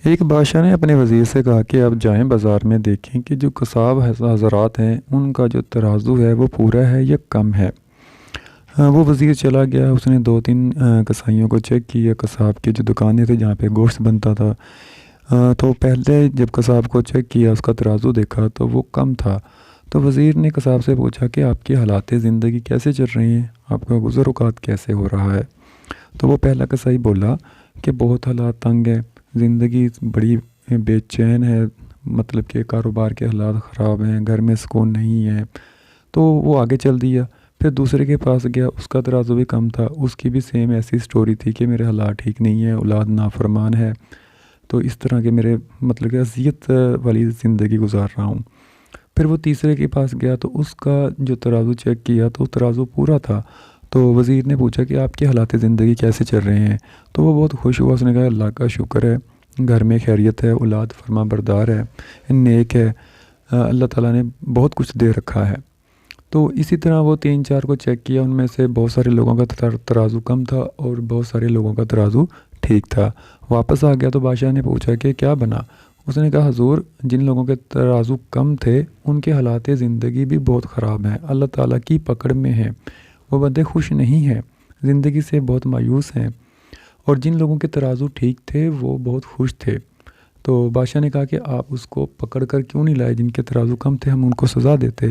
ایک بادشاہ نے اپنے وزیر سے کہا کہ آپ جائیں بازار میں دیکھیں کہ جو قصاب حضرات ہیں ان کا جو ترازو ہے وہ پورا ہے یا کم ہے۔ وہ وزیر چلا گیا، اس نے دو تین کسائیوں کو چیک کیا، قصاب کی جو دکانیں تھیں جہاں پہ گوشت بنتا تھا۔ تو پہلے جب قصاب کو چیک کیا، اس کا ترازو دیکھا تو وہ کم تھا۔ تو وزیر نے قصاب سے پوچھا کہ آپ کی حالات زندگی کیسے چل رہی ہیں، آپ کا گزر اوقات کیسے ہو رہا ہے؟ تو وہ پہلا کسائی بولا کہ بہت حالات تنگ ہے، زندگی بڑی بے چین ہے، مطلب کہ کاروبار کے حالات خراب ہیں، گھر میں سکون نہیں ہے۔ تو وہ آگے چل دیا، پھر دوسرے کے پاس گیا، اس کا ترازو بھی کم تھا، اس کی بھی سیم ایسی سٹوری تھی کہ میرے حالات ٹھیک نہیں ہیں، اولاد نافرمان ہے، تو اس طرح کے میرے مطلب کہ اذیت والی زندگی گزار رہا ہوں۔ پھر وہ تیسرے کے پاس گیا تو اس کا جو ترازو چیک کیا تو ترازو پورا تھا۔ تو وزیر نے پوچھا کہ آپ کے حالات زندگی کیسے چل رہے ہیں؟ تو وہ بہت خوش ہوا، اس نے کہا اللہ کا شکر ہے، گھر میں خیریت ہے، اولاد فرما بردار ہے، نیک ہے، اللہ تعالیٰ نے بہت کچھ دے رکھا ہے۔ تو اسی طرح وہ تین چار کو چیک کیا، ان میں سے بہت سارے لوگوں کا ترازو کم تھا اور بہت سارے لوگوں کا ترازو ٹھیک تھا۔ واپس آ گیا تو بادشاہ نے پوچھا کہ کیا بنا؟ اس نے کہا حضور، جن لوگوں کے ترازو کم تھے ان کے حالات زندگی بھی بہت خراب ہیں، اللہ تعالیٰ کی پکڑ میں ہیں، وہ بندے خوش نہیں ہیں، زندگی سے بہت مایوس ہیں، اور جن لوگوں کے ترازو ٹھیک تھے وہ بہت خوش تھے۔ تو بادشاہ نے کہا کہ آپ اس کو پکڑ کر کیوں نہیں لائے، جن کے ترازو کم تھے ہم ان کو سزا دیتے۔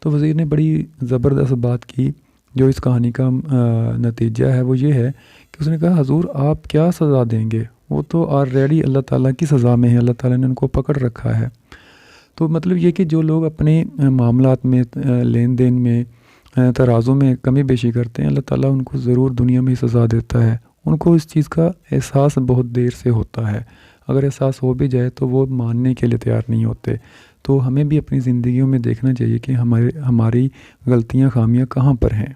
تو وزیر نے بڑی زبردست بات کی، جو اس کہانی کا نتیجہ ہے وہ یہ ہے کہ اس نے کہا حضور آپ کیا سزا دیں گے، وہ تو آلریڈی اللہ تعالیٰ کی سزا میں ہے، اللہ تعالیٰ نے ان کو پکڑ رکھا ہے۔ تو مطلب یہ کہ جو لوگ اپنے معاملات میں لین دین میں ترازو میں کمی بیشی کرتے ہیں، اللہ تعالیٰ ان کو ضرور دنیا میں ہی سزا دیتا ہے۔ ان کو اس چیز کا احساس بہت دیر سے ہوتا ہے، اگر احساس ہو بھی جائے تو وہ ماننے کے لیے تیار نہیں ہوتے۔ تو ہمیں بھی اپنی زندگیوں میں دیکھنا چاہیے کہ ہماری غلطیاں خامیاں کہاں پر ہیں۔